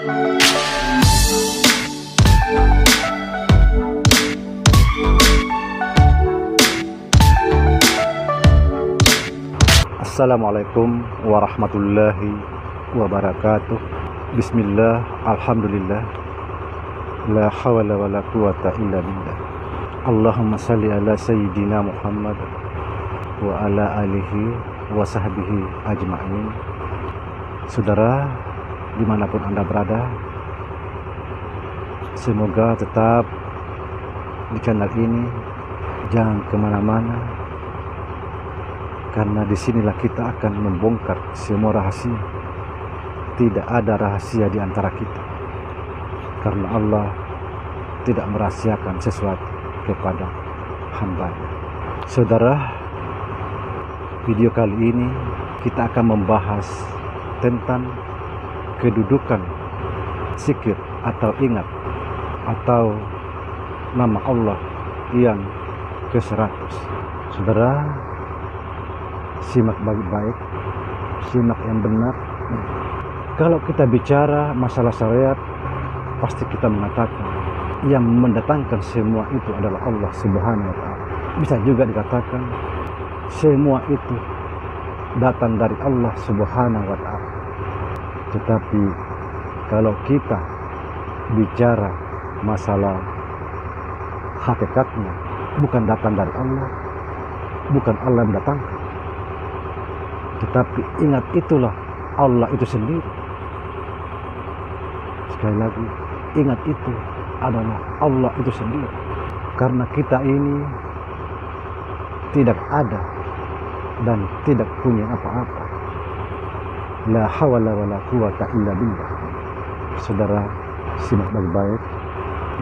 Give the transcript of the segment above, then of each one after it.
Assalamualaikum warahmatullahi wabarakatuh. Bismillah, alhamdulillah, la hawla wa la quwata illa billah. Allahumma salli ala sayyidina Muhammad wa ala alihi wa sahbihi ajma'in. Saudara, dimanapun Anda berada, semoga tetap di channel ini, jangan kemana-mana, karena disinilah kita akan membongkar semua rahasia. Tidak ada rahasia di antara kita, karena Allah tidak merahasiakan sesuatu kepada hamba-Nya. Saudara, video kali ini kita akan membahas tentang kedudukan zikir atau ingat atau nama Allah yang ke-100. Saudara, simak baik-baik, simak yang benar. Kalau kita bicara masalah syariat, pasti kita mengatakan yang mendatangkan semua itu adalah Allah Subhanahu wa Ta'ala. Bisa juga dikatakan semua itu datang dari Allah Subhanahu wa Ta'ala. Tetapi kalau kita bicara masalah hakikatnya, bukan datang dari Allah, bukan Allah yang mendatangkan, tetapi ingat itulah Allah itu sendiri. Sekali lagi, ingat itu adalah Allah itu sendiri. Karena kita ini tidak ada dan tidak punya apa-apa. La hawla wa la quwata illa billah. Saudara, simak baik-baik.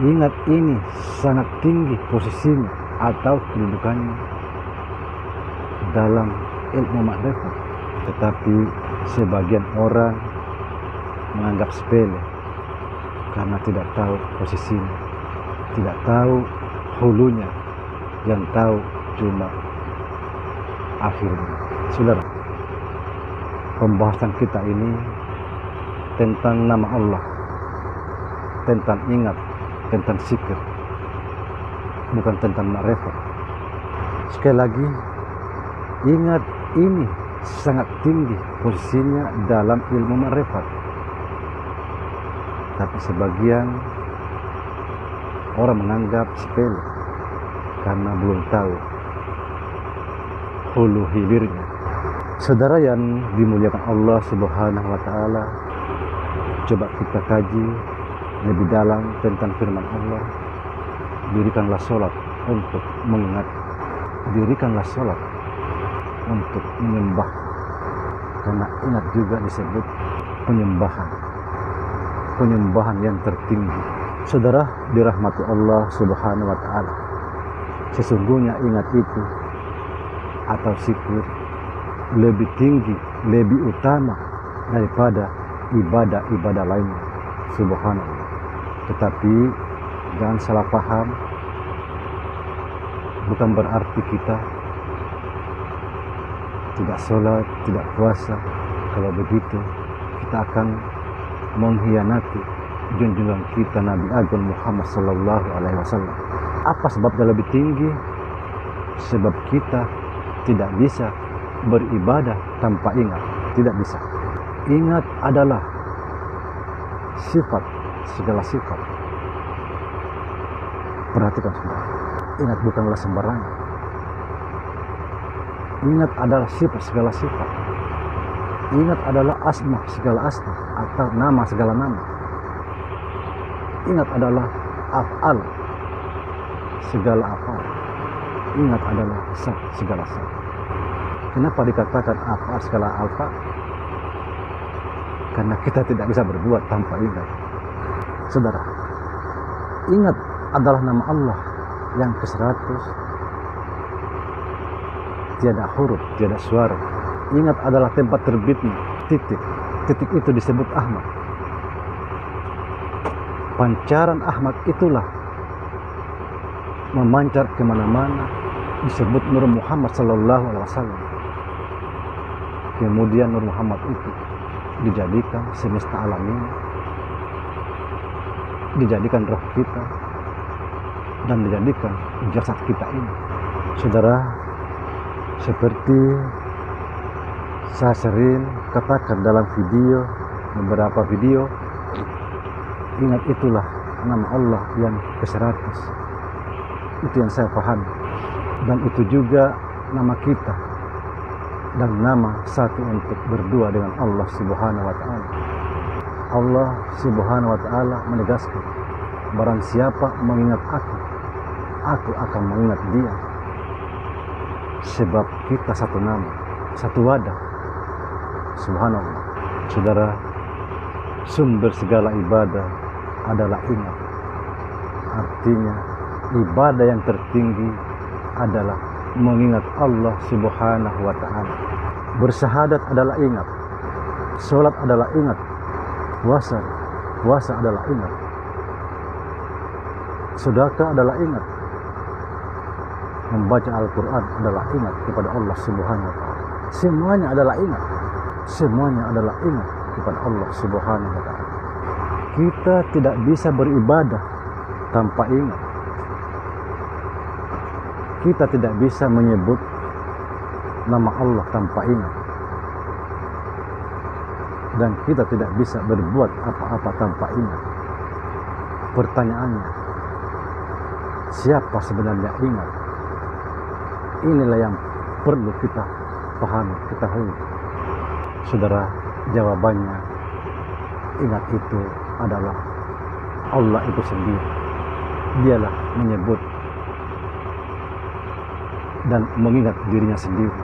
Ingat ini sangat tinggi posisinya atau kedudukannya dalam ilmu ma'rifat. Tetapi sebagian orang menganggap sepele karena tidak tahu posisinya, tidak tahu hulunya, yang tahu cuma akhirnya. Saudara, pembahasan kita ini tentang nama Allah, tentang ingat, tentang zikir, bukan tentang ma'rifat. Sekali lagi, ingat ini sangat tinggi posisinya dalam ilmu ma'rifat. Tapi sebagian orang menganggap sepele karena belum tahu hulu hilirnya. Saudara yang dimuliakan Allah Subhanahu wa Ta'ala, coba kita kaji lebih dalam tentang firman Allah. Dirikanlah sholat untuk mengingat, dirikanlah sholat untuk menyembah, karena ingat juga disebut penyembahan yang tertinggi. Saudara dirahmati Allah Subhanahu wa Ta'ala, sesungguhnya ingat itu atau zikir lebih tinggi, lebih utama daripada ibadah-ibadah lainnya. Subhanallah. Tetapi jangan salah paham, bukan berarti kita tidak sholat, tidak puasa. Kalau begitu, kita akan mengkhianati junjungan kita Nabi Agung Muhammad Sallallahu Alaihi Wasallam. Apa sebabnya lebih tinggi? Sebab kita tidak bisa beribadah tanpa ingat, tidak bisa. Ingat adalah sifat, segala sifat. Perhatikan saudara, ingat bukanlah sembarangan. Ingat adalah sifat, segala sifat. Ingat adalah asma, segala asma, atau nama, segala nama. Ingat adalah af'al, segala af'al. Ingat adalah sat, segala sat. Kenapa dikatakan af'al, segala alfa? Karena kita tidak bisa berbuat tanpa ingat. Saudara, ingat adalah nama Allah yang ke-100. Tiada huruf, tiada suara. Ingat adalah tempat terbitnya titik. Titik itu disebut Ahmad. Pancaran Ahmad itulah memancar kemana-mana, disebut Nur Muhammad Sallallahu Alaihi Wasallam. Kemudian Nur Muhammad itu dijadikan semesta alam ini dijadikan roh kita dan dijadikan jasad kita ini. Saudara, seperti saya sering katakan dalam beberapa video, ingat itulah nama Allah yang ke-100. Itu yang saya pahami. Dan itu juga nama kita dan nama satu untuk berdua dengan Allah Subhanahu wa Ta'ala. Allah Subhanahu wa Ta'ala menegaskan, barang siapa mengingat aku akan mengingat dia. Sebab kita satu nama, satu wadah. Subhanallah. Saudara, sumber segala ibadah adalah ingat. Artinya ibadah yang tertinggi adalah mengingat Allah Subhanahu wa Ta'ala. Bersahadat adalah ingat, sholat adalah ingat, puasa adalah ingat, sedekah adalah ingat, membaca Al-Quran adalah ingat kepada Allah Subhanahu wa Ta'ala. Semuanya adalah ingat, semuanya adalah ingat kepada Allah Subhanahu wa Ta'ala. Kita tidak bisa beribadah tanpa ingat. Kita tidak bisa menyebut nama Allah tanpa ingat. Dan kita tidak bisa berbuat apa-apa tanpa ingat. Pertanyaannya, siapa sebenarnya ingat? Inilah yang perlu kita pahami, ketahui. Saudara, jawabannya, ingat itu adalah Allah itu sendiri. Dialah menyebut dan mengingat dirinya sendiri.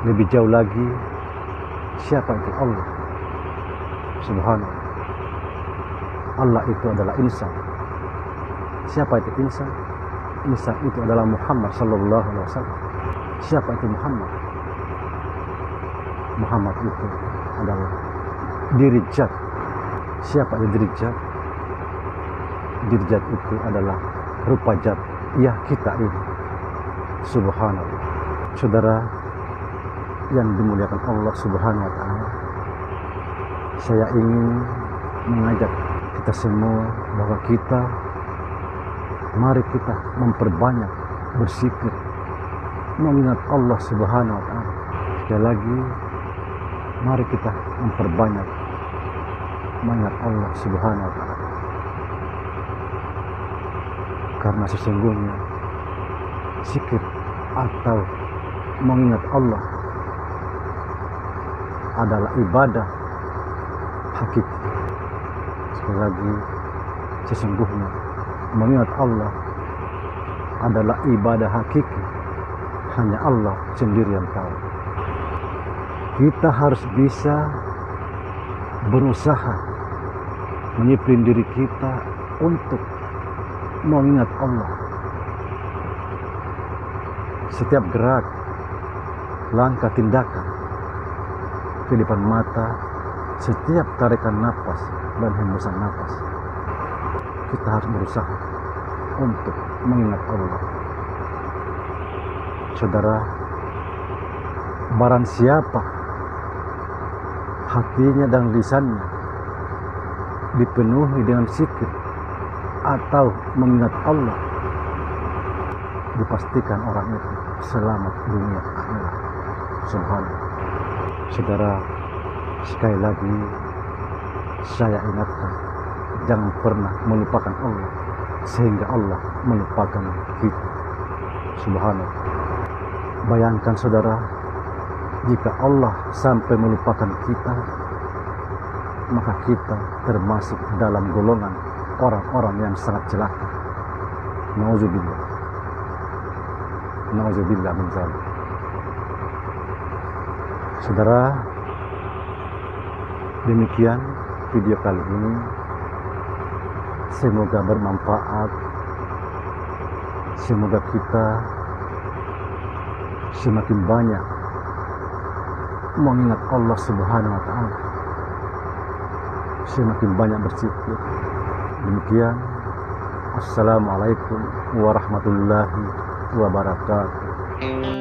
Lebih jauh lagi, siapa itu Allah? Subhanallah. Allah itu adalah insan. Siapa itu insan? Insan itu adalah Muhammad sallallahu alaihi wasallam. Siapa itu Muhammad? Muhammad itu adalah diri zat. Siapa itu diri zat? Diri zat itu adalah rupa zat. Ya, kita ini. Subhanallah. Saudara yang dimuliakan Allah Subhanahu wa Ta'ala, saya ingin mengajak kita semua bahwa mari kita memperbanyak berzikir, mengingat Allah Subhanahu wa Ta'ala. Sekali lagi, mari kita memperbanyak mengingat Allah Subhanahu wa Ta'ala. Karena sesungguhnya zikir atau mengingat Allah adalah ibadah hakiki. Sekali lagi, sesungguhnya mengingat Allah adalah ibadah hakiki. Hanya Allah sendiri yang tahu. Kita harus bisa berusaha menyipin diri kita untuk mengingat Allah. Setiap gerak, langkah, tindakan, kedipan mata, setiap tarikan napas dan hembusan napas, kita harus berusaha untuk mengingat Allah. Saudara, barang siapa hatinya dan lisannya dipenuhi dengan zikir atau mengingat Allah, dipastikan orang itu selamat dunia akhirat. Subhanallah. Saudara, sekali lagi saya ingatkan, jangan pernah melupakan Allah sehingga Allah melupakan kita. Subhanallah. Bayangkan saudara, jika Allah sampai melupakan kita, maka kita termasuk dalam golongan orang-orang yang sangat celaka. Nauzubillah. Nauzubillah min dzalik. Saudara, demikian video kali ini. Semoga bermanfaat. Semoga kita semakin banyak mengingat Allah Subhanahu wa Ta'ala, semakin banyak berzikir. Demikian, assalamualaikum warahmatullahi wabarakatuh.